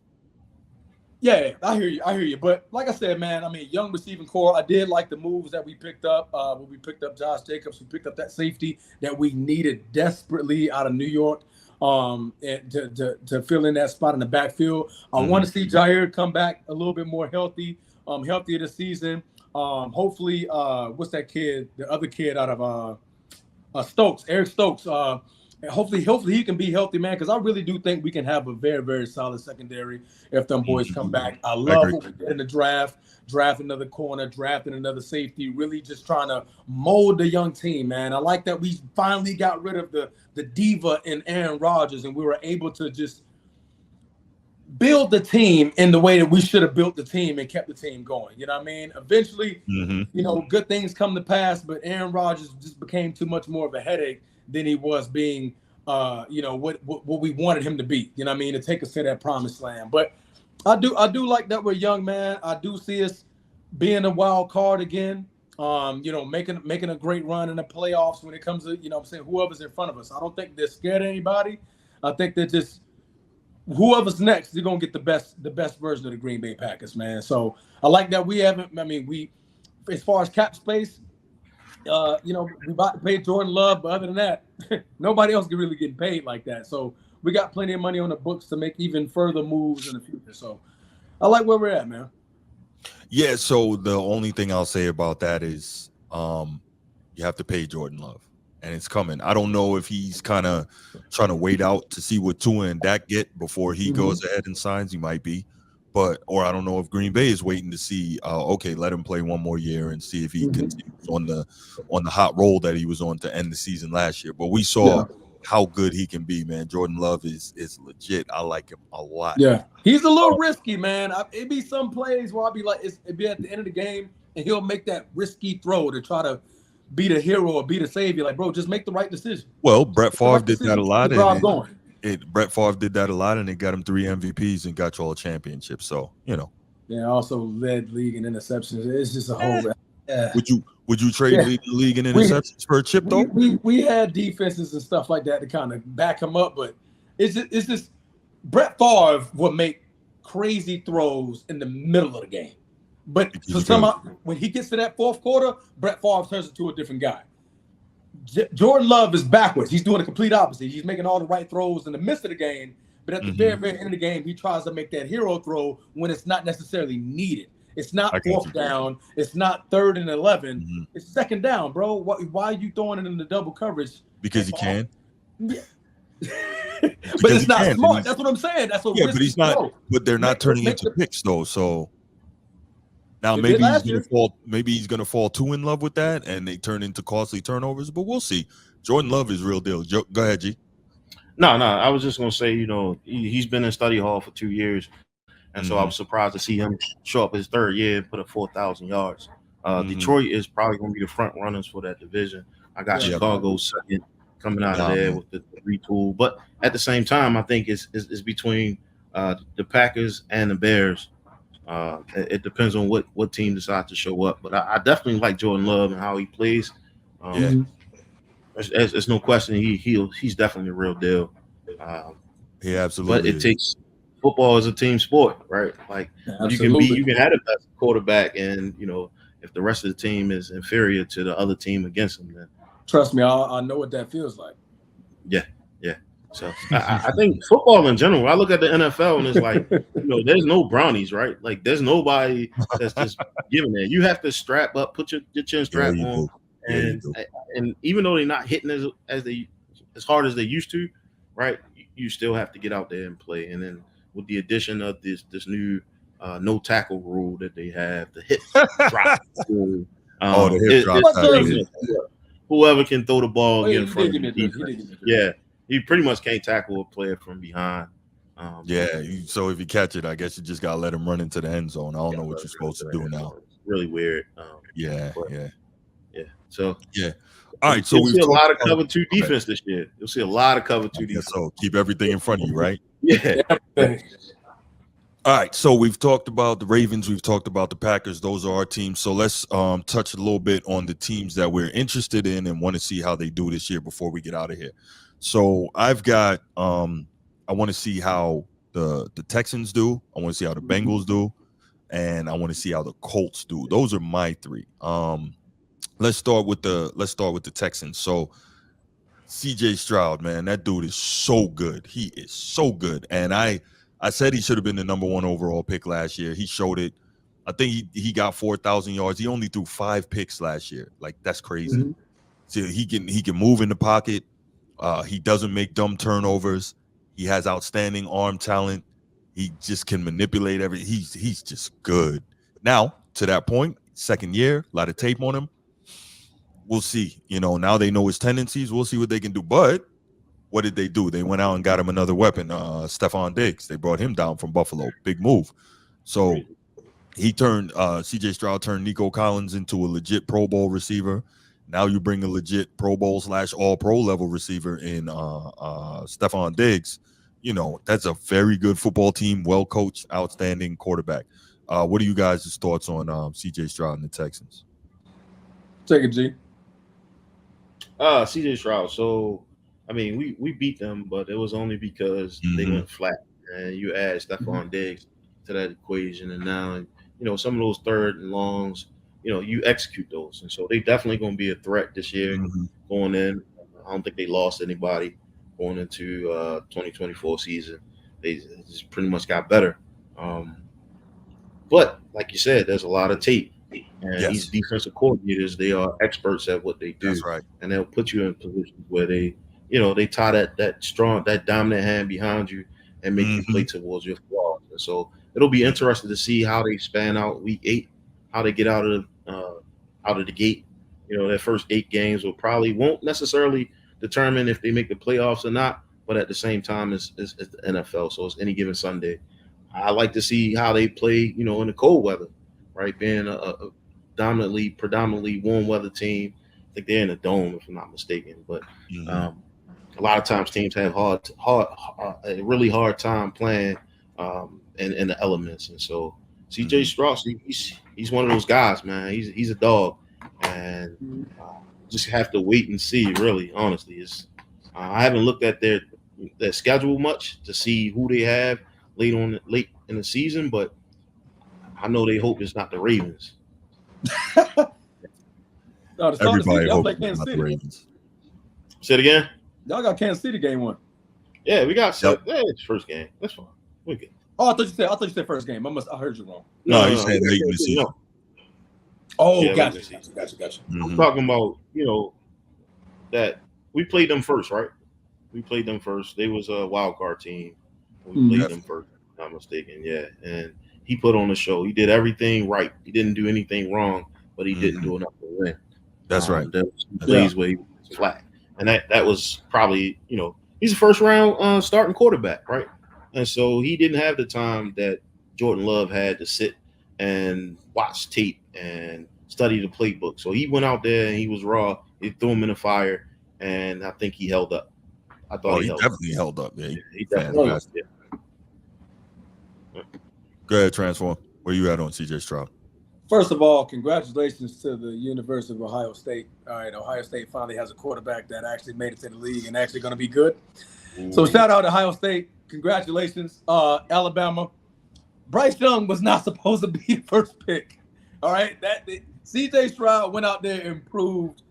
Yeah, I hear you. But like I said, man, I mean, young receiving core. I did like the moves that we picked up. When we picked up Josh Jacobs, we picked up that safety that we needed desperately out of New York. And to fill in that spot in the backfield. I want to see Jair come back a little bit more healthier this season. Hopefully, what's that kid? The other kid out of Stokes, Eric Stokes. Hopefully he can be healthy, man, because I really do think we can have a very, very solid secondary if them boys come back. I love what we did in the draft another corner, drafting another safety, really just trying to mold the young team, man. I like that we finally got rid of the diva in Aaron Rodgers, and we were able to just build the team in the way that we should have built the team and kept the team going. You know what I mean? Eventually, good things come to pass, but Aaron Rodgers just became too much more of a headache than he was being, what we wanted him to be. You know what I mean? To take us to that promised land. But I do like that we're young, man. I do see us being a wild card again. Making a great run in the playoffs when it comes to, whoever's in front of us. I don't think they're scared of anybody. I think they're just whoever's next, they're gonna get the best version of the Green Bay Packers, man. So I like that we as far as cap space, we about to pay Jordan Love, but other than that, nobody else can really get paid like that. So we got plenty of money on the books to make even further moves in the future. So I like where we're at, man. Yeah, so the only thing I'll say about that is you have to pay Jordan Love, and it's coming. I don't know if he's kind of trying to wait out to see what Tua and Dak get before he goes ahead and signs. He might be, or I don't know if Green Bay is waiting to see. Okay, let him play one more year and see if he continues on the hot roll that he was on to end the season last year. But we saw how good he can be, man. Jordan Love is legit. I like him a lot. Yeah, he's a little risky, man. It'd be some plays where I'll be like, it'd be at the end of the game, and he'll make that risky throw to try to be the hero or be the savior. Like, bro, just make the right decision. Well, Brett Favre did that a lot. Brett Favre did that a lot, and it got him 3 MVPs and got you all championships. So, you know. Yeah, also led league in interceptions. It's just a whole. Would you trade lead the league in interceptions for a chip though? We had defenses and stuff like that to kind of back him up, but it's just Brett Favre would make crazy throws in the middle of the game. But when he gets to that fourth quarter, Brett Favre turns into a different guy. Jordan Love is backwards. He's doing the complete opposite. He's making all the right throws in the midst of the game, but at the very, very end of the game, he tries to make that hero throw when it's not necessarily needed. It's not fourth down. It's not 3rd and 11. It's 2nd down, bro. Why are you throwing it in the double coverage? Because he can. Yeah. But it's not smart. That's what I'm saying. That's what. Yeah, but he's not. Throw. But they're not turning into picks though. So now maybe he's gonna fall. Maybe he's gonna fall too in love with that, and they turn into costly turnovers. But we'll see. Jordan Love is real deal. Go ahead, G. No. I was just gonna say, he's been in study hall for 2 years. And so I was surprised to see him show up his 3rd year and put up 4,000 yards. Detroit is probably going to be the front runners for that division. I got Chicago second coming out of there with the retool. But at the same time, I think it's between the Packers and the Bears. It depends on what team decides to show up. But I definitely like Jordan Love and how he plays. There's no question he's definitely the real deal. He absolutely. But it takes. Football is a team sport, right? Like you can have the best quarterback, and if the rest of the team is inferior to the other team against them, then trust me, I know what that feels like. Yeah. So I think football in general. I look at the NFL and it's like there's no brownies, right? Like there's nobody that's just giving it. You have to strap up, put your chin strap on, and even though they're not hitting as hard as they used to, right? You still have to get out there and play, and then. With the addition of this new no tackle rule that they have, the hip drop rule. The hip drop. Whoever can throw the ball and get in front of the defense. Yeah, you pretty much can't tackle a player from behind. So if you catch it, I guess you just gotta let him run into the end zone. I don't know what you're supposed to do now. It's really weird. So all right, so you'll see a lot of cover 2 defense this year. You'll see a lot of cover 2 defense. So keep everything in front of you, right? Yeah. All right, so we've talked about the Ravens, we've talked about the Packers. Those are our teams. So let's touch a little bit on the teams that we're interested in and want to see how they do this year before we get out of here. So I've got I want to see how the Texans do. I want to see how the Bengals do, and I want to see how the Colts do. Those are my 3. Let's start with the Texans. So CJ Stroud, man, that dude is so good. He is so good. And I said he should have been the number 1 overall pick last year. He showed it. I think he got 4,000 yards. He only threw 5 picks last year. Like that's crazy. So he can move in the pocket. He doesn't make dumb turnovers. He has outstanding arm talent. He just can manipulate he's just good. Now, to that point, 2nd year, a lot of tape on him. We'll see. Now they know his tendencies. We'll see what they can do. But what did they do? They went out and got him another weapon, Stephon Diggs. They brought him down from Buffalo. Big move. So he turned CJ Stroud turned Nico Collins into a legit Pro Bowl receiver. Now you bring a legit Pro Bowl / all pro level receiver in Stephon Diggs. That's a very good football team, well coached, outstanding quarterback. What are you guys' thoughts on CJ Stroud and the Texans? Take it, G. CJ Stroud. So, I mean, we beat them, but it was only because they went flat. And you add Stephon Diggs to that equation, and now some of those 3rd and longs, you execute those, and so they definitely going to be a threat this year going in. I don't think they lost anybody going into 2024 season. They just pretty much got better. But like you said, there's a lot of tape. And these defensive coordinators, they are experts at what they do. That's right. And they'll put you in positions where they tie that strong, that dominant hand behind you and make you play towards your flaws. And so it'll be interesting to see how they span out week 8, how they get out of the gate. You know, their first 8 games won't necessarily determine if they make the playoffs or not. But at the same time, it's the NFL, so it's any given Sunday. I like to see how they play, you know, in the cold weather, right? Being a predominantly warm weather team. I think they're in a dome, if I'm not mistaken. But a lot of times teams have a really hard time playing in the elements. And so CJ Stroud, he's one of those guys, man. He's a dog, and just have to wait and see. Really, honestly, I haven't looked at their schedule much to see who they have late in the season, but I know they hope it's not the Ravens. Everybody hopes it's not the Ravens. Say it again. Y'all got Kansas City game 1. Yeah, we got it's first game. That's fine. We're good. Oh, I thought you said first game. I heard you wrong. No, you said late in the season. Oh, yeah, gotcha. I'm talking about, you know, that we played them first, right? We played them first. They was a wild card team. We played them first, if I'm not mistaken. Yeah. And he put on the show. He did everything right. He didn't do anything wrong, but he didn't do enough to win. That's right. There was plays where he was flat. And that was probably, you know, he's a first round starting quarterback, right? And so he didn't have the time that Jordan Love had to sit and watch tape and study the playbook. So he went out there and he was raw. He threw him in the fire, and I think he held up. I thought he definitely held up. Yeah, he definitely held up. Yeah. Go ahead, Transform. Where you at on CJ Stroud? First of all, congratulations to the University of Ohio State. All right, Ohio State finally has a quarterback that actually made it to the league and actually going to be good. So shout out to Ohio State. Congratulations, Alabama. Bryce Young was not supposed to be the first pick. All right, CJ Stroud went out there and proved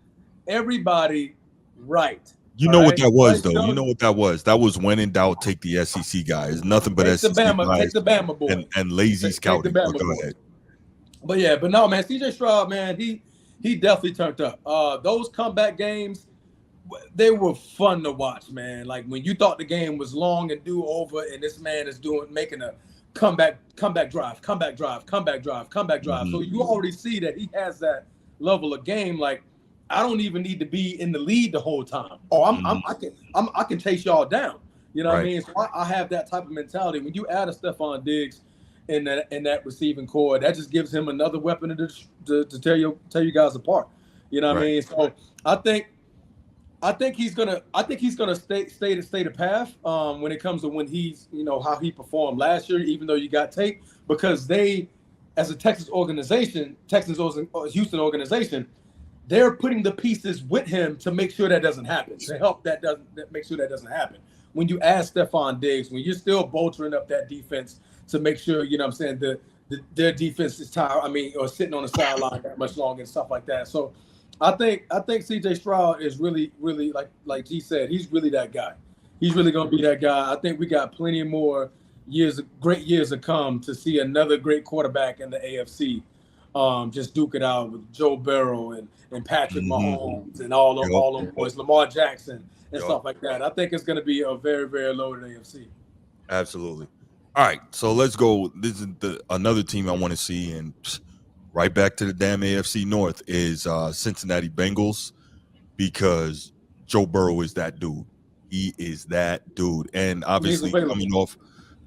everybody right. You know what that was, though. You know what that was. That was when in doubt, take the SEC guy. It's nothing but SEC guys. Take the Bama boy and lazy scouting. Go ahead. But no, man, CJ Stroud, man, he definitely turned up. Those comeback games, they were fun to watch, man. Like when you thought the game was long and do over, and this man is making a comeback drive. So you already see that he has that level of game. Like, I don't even need to be in the lead the whole time. Oh, I can chase y'all down. You know what I mean? So I have that type of mentality. When you add a Stephon Diggs in that receiving core, that just gives him another weapon to tear you guys apart. You know what I mean? So I think he's gonna stay the path when it comes to when he's, you know, how he performed last year, even though you got tape, because they, as a Houston organization, they're putting the pieces with him to make sure that doesn't happen, to help make sure that doesn't happen. When you add Stephon Diggs, when you're still bolstering up that defense to make sure, you know what I'm saying, their defense is tired, or sitting on the sideline that much longer and stuff like that. So I think CJ Stroud is really, really, like G said, he's really that guy. He's really going to be that guy. I think we got plenty more great years to come to see another great quarterback in the AFC. Just duke it out with Joe Burrow and Patrick Mahomes and all them boys, Lamar Jackson and stuff like that. I think it's going to be a very, very loaded AFC. Absolutely. All right, so let's go. This is another team I want to see, and right back to the damn AFC North is Cincinnati Bengals, because Joe Burrow is that dude. He is that dude, and obviously coming off.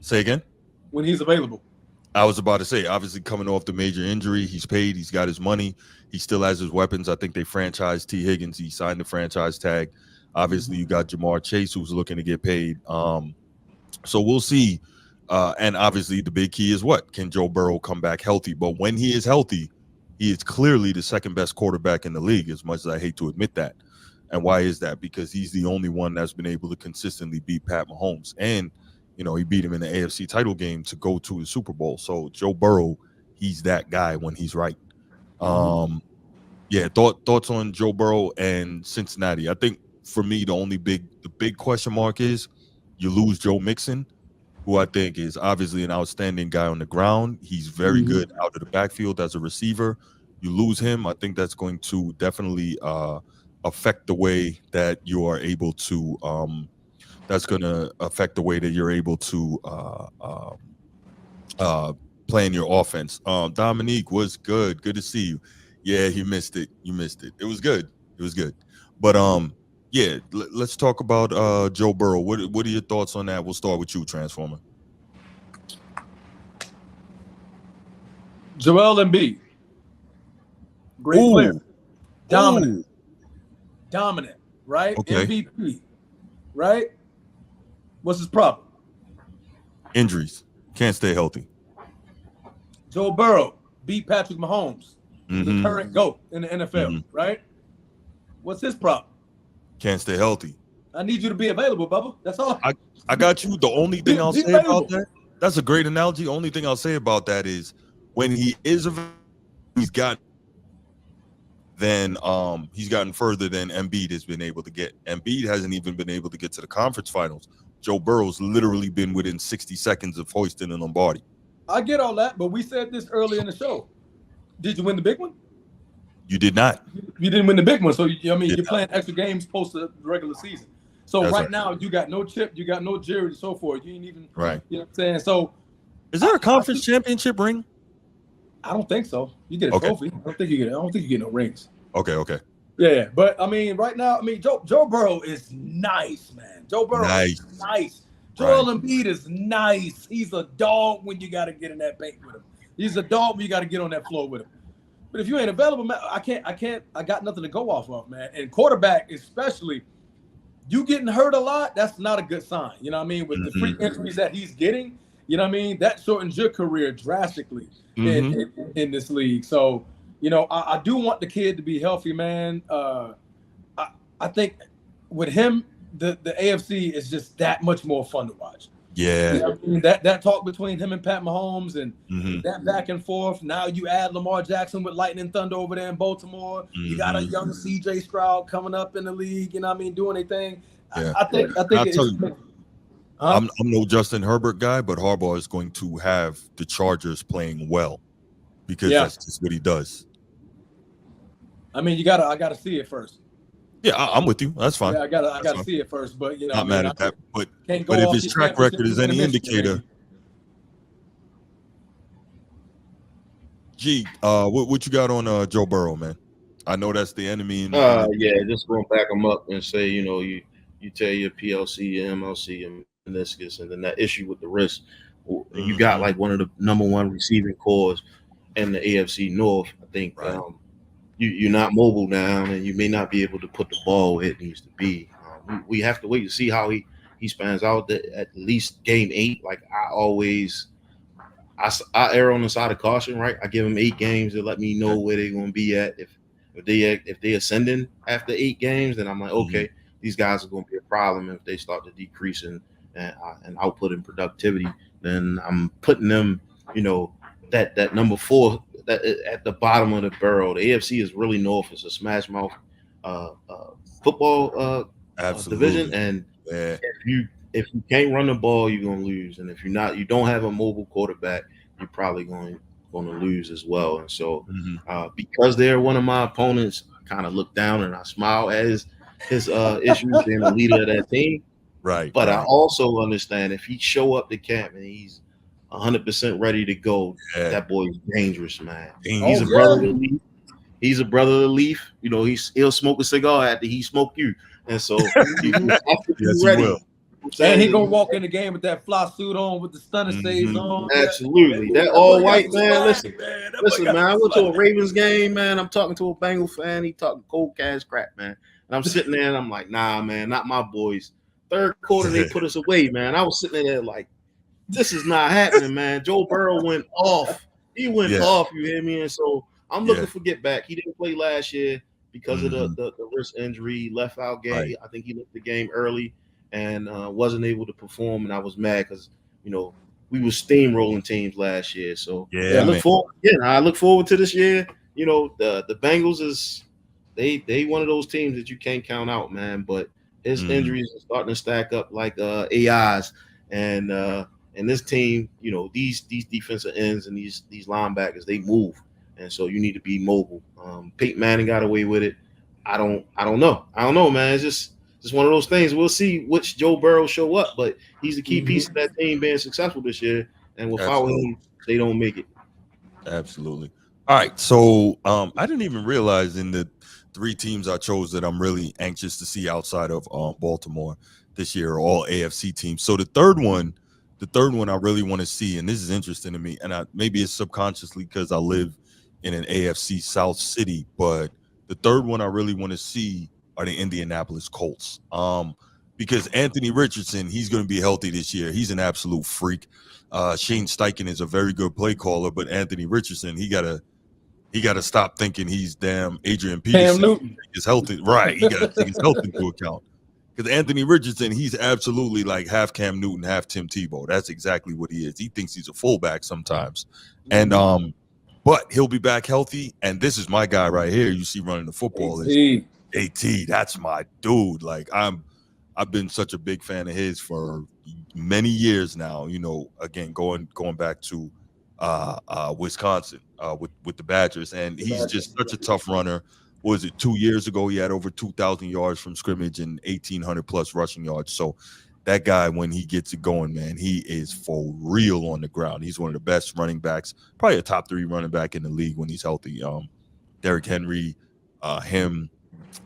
Say again. When he's available. I was about to say, obviously coming off the major injury, he's paid, he's got his money, he still has his weapons. I think they franchised T. Higgins, he signed the franchise tag. Obviously, you got Jamar Chase, who's looking to get paid. So we'll see. And obviously, the big key is what? Can Joe Burrow come back healthy? But when he is healthy, he is clearly the second best quarterback in the league, as much as I hate to admit that. And why is that? Because he's the only one that's been able to consistently beat Pat Mahomes. And you know, he beat him in the AFC title game to go to the Super Bowl. So Joe Burrow, he's that guy when he's right. Thoughts on Joe Burrow and Cincinnati. I think for me, the big question mark is you lose Joe Mixon, who I think is obviously an outstanding guy on the ground. He's very good out of the backfield as a receiver. You lose him, I think that's going to definitely affect the way that you are able to playing your offense. Dominique was good. Good to see you. Yeah, he missed it. You missed it. It was good. It was good. But yeah, let's talk about Joe Burrow. What are your thoughts on that? We'll start with you, Transformer. Joel Embiid. Great player. Dominant. Dominant, right? Okay. MVP, right? What's his problem? Injuries. Can't stay healthy. Joe Burrow beat Patrick Mahomes, the current GOAT in the NFL, right? What's his problem? Can't stay healthy. I need you to be available, Bubba. That's all. I got you. The only thing I'll say about that, that's a great analogy. Only thing I'll say about that is when he is available, he's gotten further than Embiid has been able to get. Embiid hasn't even been able to get to the conference finals. Joe Burrow's literally been within 60 seconds of hoisting a Lombardi. I get all that, but we said this earlier in the show. Did you win the big one? You did not. You didn't win the big one. So, you're playing extra games post the regular season. So right now, you got no chip, you got no jury, and so forth. You ain't even, right. You know what I'm saying? So, is there a conference championship ring? I don't think so. You get a trophy. I don't think you get no rings. Okay. Yeah, but right now, Joe Burrow is nice, man. Joe Burrow is nice. Joel Embiid is nice. He's a dog when you got to get in that paint with him. He's a dog when you got to get on that floor with him. But if you ain't available, man, I got nothing to go off of, man. And quarterback, especially, you getting hurt a lot, that's not a good sign. You know what I mean? With the freak injuries that he's getting, you know what I mean? That shortens your career drastically in this league. So, I do want the kid to be healthy, man. I think with him, the AFC is just that much more fun to watch. Yeah. You know what I mean? That talk between him and Pat Mahomes and that back and forth. Now you add Lamar Jackson with Lightning Thunder over there in Baltimore. You got a young CJ Stroud coming up in the league, you know what I mean, doing a thing. Yeah. I think I'm no Justin Herbert guy, but Harbaugh is going to have the Chargers playing well because that's just what he does. I gotta see it first. Yeah, I'm with you. That's fine. Yeah, I gotta see it first, but not mad at that. But if his track record is any indicator, what you got on Joe Burrow, man? I know that's the enemy. Just going to back him up and say, you tear your PLC, your MLC, and meniscus, and then that issue with the wrist, you got like one of the number one receiving cores in the AFC North. I think you're not mobile now, and you may not be able to put the ball where it needs to be. We have to wait to see how he spans out at least game 8. Like I err on the side of caution, right? I give them 8 games to let me know where they're going to be at. If they're ascending after 8 games, then I'm like, okay, these guys are going to be a problem. If they start to decrease in output and productivity, then I'm putting them, that number 4 at the bottom of the barrel. The AFC is really north. It's a smash mouth football division, and if you can't run the ball, you're gonna lose. And if you don't have a mobile quarterback, you're probably going to lose as well. And so, because they're one of my opponents, I kind of look down and I smile at his issues being the leader of that team. Right. But I also understand if he show up to camp and he's 100% ready to go, that boy is dangerous, man. He's a brother of the Leaf. He's a brother of the Leaf. He'll smoke a cigar after he smoked you. And so you have to be ready. He will. And he gonna walk in the game with that fly suit on, with the stunner stays on. Absolutely. That all white, man. Listen, man. I went to a Ravens game, man. I'm talking to a Bengal fan. He talking cold cash crap, man. And I'm sitting there and I'm like, nah, man, not my boys. Third quarter, they put us away, man. I was sitting there like, this is not happening, man. Joe Burrow went off. He went off, you hear me? And so I'm looking for get back. He didn't play last year because of the wrist injury, left out game. Right. I think he left the game early and wasn't able to perform. And I was mad because, we were steamrolling teams last year. So I look forward to this year. The Bengals is they one of those teams that you can't count out, man. But his injuries are starting to stack up like AIs. And this team, these defensive ends and these linebackers, they move. And so you need to be mobile. Peyton Manning got away with it. I don't know, man. It's just one of those things. We'll see which Joe Burrow show up, but he's the key piece of that team being successful this year. and without him, they don't make it. Absolutely. All right. So I didn't even realize in the 3 teams I chose that I'm really anxious to see outside of Baltimore this year are all AFC teams. So the third one I really want to see, and this is interesting to me, and maybe it's subconsciously because I live in an AFC South city, but the third one I really want to see are the Indianapolis Colts. Because Anthony Richardson, he's going to be healthy this year. He's an absolute freak. Shane Steichen is a very good play caller, but Anthony Richardson, he gotta stop thinking he's damn Adrian Peterson. Cam Newton is healthy, right? He gotta take his health into account. Because Anthony Richardson, he's absolutely like half Cam Newton, half Tim Tebow. That's exactly what he is. He thinks he's a fullback sometimes, and but he'll be back healthy. And this is my guy right here. You see running the football is AT. That's my dude. Like I've been such a big fan of his for many years now. You know, again, going back to Wisconsin with the Badgers, and he's just such a tough runner. What was it, 2 years ago? He had over 2,000 yards from scrimmage and 1,800 plus rushing yards. So that guy, when he gets it going, man, he is for real on the ground. He's one of the best running backs, probably a top 3 running back in the league when he's healthy. Derrick Henry, him,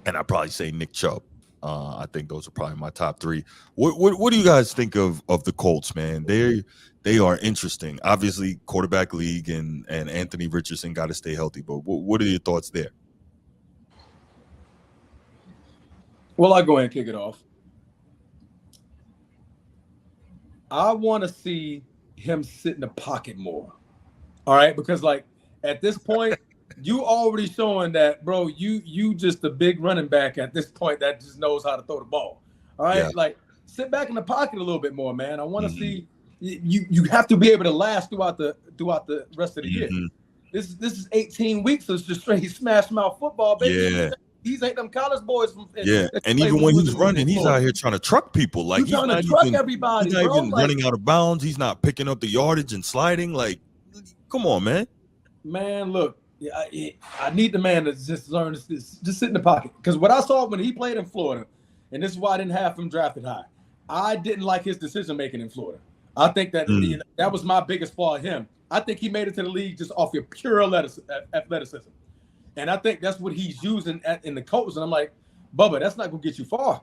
and I'd probably say Nick Chubb. I think those are probably my top 3. What do you guys think of the Colts, man? They are interesting. Obviously, quarterback league, and Anthony Richardson got to stay healthy. But what are your thoughts there? Well, I'll go ahead and kick it off. I want to see him sit in the pocket more. All right, because like at this point, you already showing that, bro, you just a big running back at this point that just knows how to throw the ball. All right, like sit back in the pocket a little bit more, man. I want to see you have to be able to last throughout the rest of the year. This is 18 weeks of just straight smash mouth football, baby. Yeah. These ain't them college boys. And even when he's running, he's out here trying to truck people. Like he's trying to truck everybody. He's not even running out of bounds. He's not picking up the yardage and sliding. Like, come on, man. Man, look, I need the man to just learn to just sit in the pocket. Because what I saw when he played in Florida, and this is why I didn't have him drafted high, I didn't like his decision making in Florida. I think that that was my biggest flaw in him. I think he made it to the league just off your pure athleticism. And I think that's what he's using in the Colts. And I'm like, Bubba, that's not going to get you far.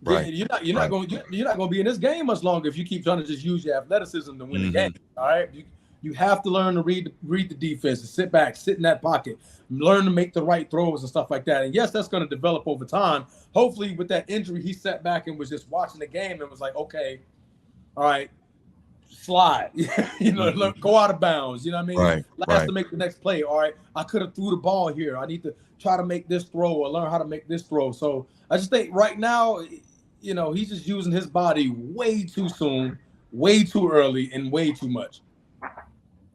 Right. You're not going to be in this game much longer if you keep trying to just use your athleticism to win the game. All right. You have to learn to read the defense, and sit back, sit in that pocket, learn to make the right throws and stuff like that. And yes, that's going to develop over time. Hopefully, with that injury, he sat back and was just watching the game and was like, okay, all right, slide, go out of bounds. You know what I mean? Last to make the next play. All right, I could have threw the ball here. I need to try to make this throw or learn how to make this throw. So I just think right now, he's just using his body way too soon, way too early, and way too much.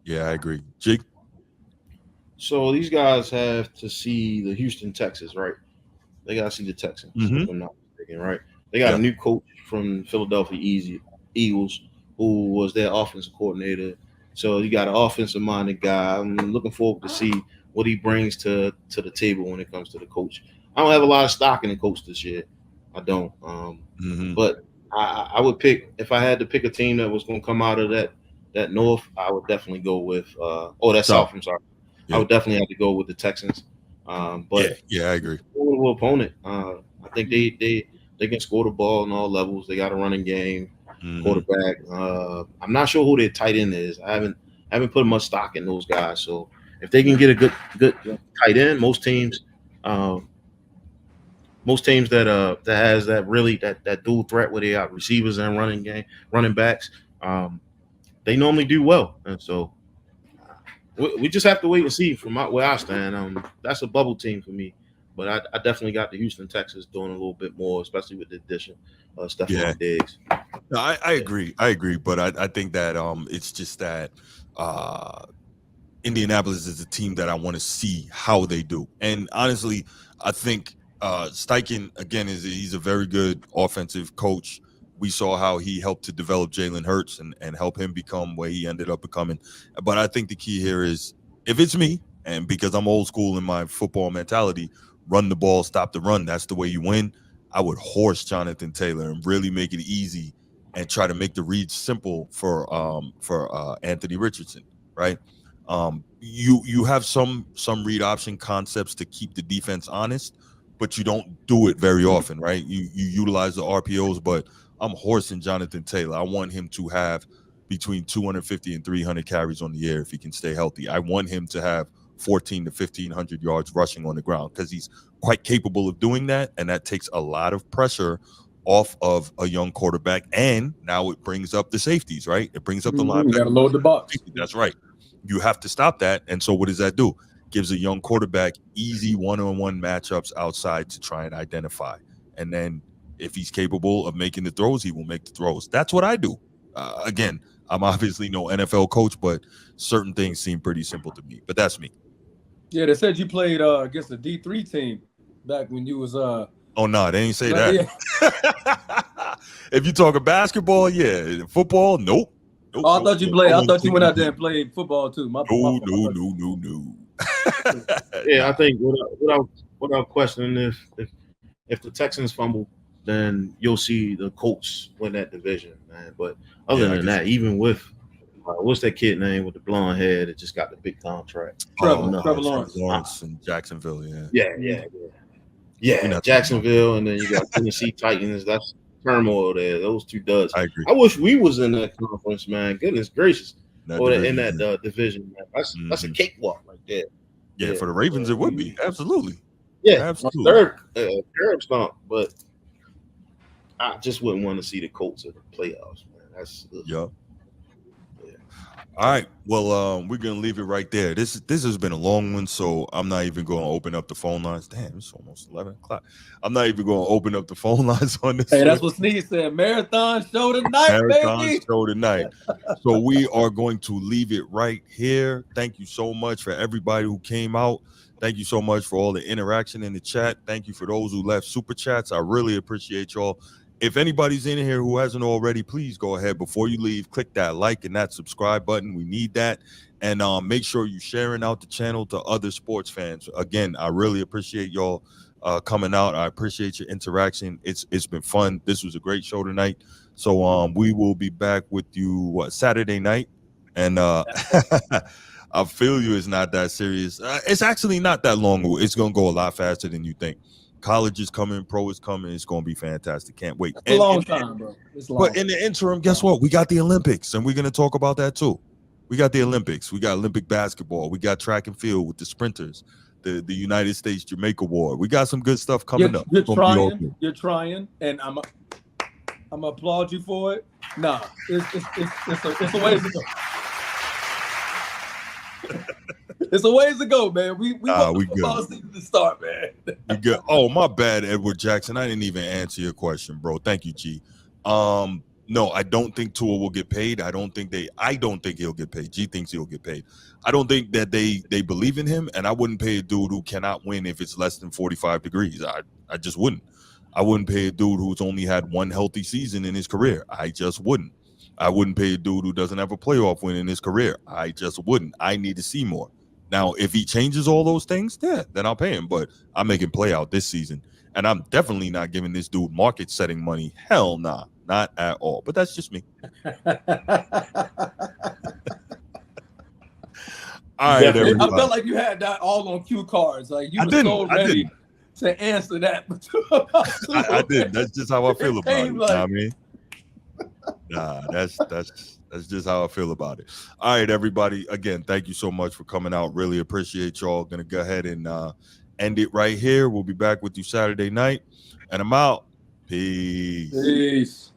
Yeah, I agree. Jake? So these guys have to see the Houston Texans, right? They got to see the Texans, if I'm not mistaken, right? They got a new coach from Philadelphia Eagles who was their offensive coordinator. So you got an offensive-minded guy. I'm looking forward to see what he brings to the table when it comes to the coach. I don't have a lot of stock in the coach this year. I don't. But I would pick, if I had to pick a team that was going to come out of that North, I would definitely go with South. I'm sorry. Yeah. I would definitely have to go with the Texans. But I agree. Formidable opponent. I think they can score the ball on all levels. They got a running game, quarterback. I'm not sure who their tight end is. I haven't put much stock in those guys. So if they can get a good tight end, most teams that has that really that dual threat where they got receivers and running backs. They normally do well, and so we just have to wait and see from where I stand. That's a bubble team for me, but I definitely got the Houston Texans doing a little bit more, especially with the addition of Stephon Diggs. No, I agree, but I think that it's just that Indianapolis is a team that I want to see how they do, and honestly, I think Steichen again he's a very good offensive coach. We saw how he helped to develop Jalen Hurts and help him become where he ended up becoming. But I think the key here is, if it's me, and because I'm old school in my football mentality, run the ball, stop the run. That's the way you win. I would horse Jonathan Taylor and really make it easy and try to make the reads simple for Anthony Richardson, right? You have some read option concepts to keep the defense honest, but you don't do it very often, right? You utilize the RPOs, but I'm horsing Jonathan Taylor. I want him to have between 250 and 300 carries on the air if he can stay healthy. I want him to have 14 to 1,500 yards rushing on the ground because he's quite capable of doing that, and that takes a lot of pressure off of a young quarterback. And now it brings up the safeties, right? It brings up the linebacker. You got to load the box. That's right. You have to stop that. And so what does that do? Gives a young quarterback easy one-on-one matchups outside to try and identify. And then if he's capable of making the throws, he will make the throws. That's what I do. Again, I'm obviously no NFL coach, but certain things seem pretty simple to me. But that's me. Yeah, they said you played against the D3 team back when you was Oh no, they ain't say that. Yeah. If you talking basketball, yeah. Football, nope. I thought you played. I thought you went out there and played football too. No. Yeah, I think without questioning, if the Texans fumble, then you'll see the Colts win that division, man. But other than that, even with what's that kid name with the blonde hair that just got the big contract? Trevor Lawrence in Jacksonville. Yeah, Jacksonville, and then you got Tennessee Titans. That's turmoil there. Those two duds. I agree. I wish we was in that conference, man. Goodness gracious. In that division, man. That's a cakewalk right there. Yeah, for the Ravens, it would be. Absolutely. Yeah, absolutely. Third stomp, but I just wouldn't want to see the Colts in the playoffs, man. That's All right. Well, we're gonna leave it right there. This has been a long one, so I'm not even going to open up the phone lines. Damn, it's almost 11 o'clock. I'm not even going to open up the phone lines on this. Hey, that's what Sneeze said. Marathon show tonight, baby. Show tonight. So we are going to leave it right here. Thank you so much for everybody who came out. Thank you so much for all the interaction in the chat. Thank you for those who left super chats. I really appreciate y'all. If anybody's in here who hasn't already, please go ahead before you leave, click that like and that subscribe button. We need that. And make sure you're sharing out the channel to other sports fans. Again, I really appreciate y'all coming out. I appreciate your interaction. It's been fun. This was a great show tonight. So we will be back with you Saturday night. And I feel you. It's not that serious. It's actually not that long. It's going to go a lot faster than you think. College is coming, pro is coming. It's going to be fantastic. Can't wait. It's a long time, bro. It's long. But in the interim, guess what? We got the Olympics, and we're going to talk about that too. We got the Olympics. We got Olympic basketball. We got track and field with the sprinters, the United States Jamaica War. We got some good stuff coming up. You're trying, and I'm gonna applaud you for it. Nah, it's a ways to go. It's a ways to go, man. We want the football season to start, man. We good. Oh, my bad, Edward Jackson. I didn't even answer your question, bro. Thank you, G. No, I don't think Tua will get paid. I don't think he'll get paid. G thinks he'll get paid. I don't think that they believe in him, and I wouldn't pay a dude who cannot win if it's less than 45 degrees. I just wouldn't. I wouldn't pay a dude who's only had one healthy season in his career. I just wouldn't. I wouldn't pay a dude who doesn't have a playoff win in his career. I just wouldn't. I need to see more. Now, if he changes all those things, yeah, then I'll pay him. But I'm making play out this season. And I'm definitely not giving this dude market setting money. Hell nah, not at all. But that's just me. All right, everybody. I felt like you had that all on cue cards. Like you were so ready to answer that. I did. That's just how I feel about it. You know what I mean? Nah, that's just how I feel about it. All right, everybody. Again, thank you so much for coming out. Really appreciate y'all. Gonna go ahead and end it right here. We'll be back with you Saturday night. And I'm out. Peace.